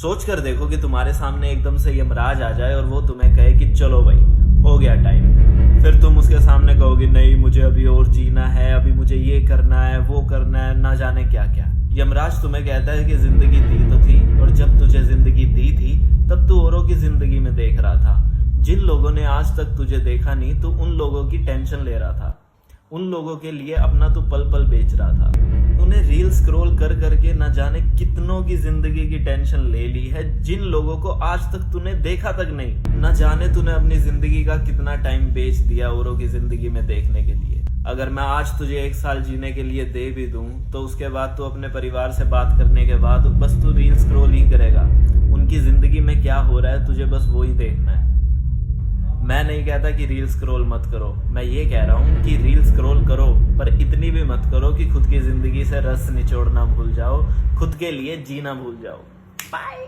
सोच कर देखो कि तुम्हारे सामने एकदम से यमराज आ जाए और वो तुम्हें कहे कि चलो भाई हो गया टाइम। फिर तुम उसके सामने कहोगे नहीं मुझे अभी और जीना है, अभी मुझे ये करना है वो करना है, ना जाने क्या क्या। यमराज तुम्हें कहता है कि जिंदगी दी तो थी, और जब तुझे जिंदगी दी थी तब तू औरों की जिंदगी में देख रहा था। जिन लोगों ने आज तक तुझे देखा नहीं, तू उन लोगों की टेंशन ले रहा था, उन लोगों के लिए अपना तू पल पल बेच रहा था। तूने रील स्क्रॉल कर करके न जाने कितनों की जिंदगी की टेंशन ले ली है, जिन लोगों को आज तक तूने देखा तक नहीं। न जाने तूने अपनी जिंदगी का कितना टाइम बेच दिया औरों की जिंदगी में देखने के लिए। अगर मैं आज तुझे 1 साल जीने के लिए दे भी दूं, तो उसके बाद तू अपने परिवार से बात करने के बाद बस तू रील स्क्रॉल ही करेगा। उनकी जिंदगी में क्या हो रहा है तुझे बस वो ही देखना है। मैं नहीं कहता कि रील स्क्रॉल मत करो, मैं ये कह रहा हूँ कि रील स्क्रॉल करो, पर इतनी भी मत करो कि खुद की जिंदगी से रस निचोड़ना भूल जाओ, खुद के लिए जीना भूल जाओ। बाय।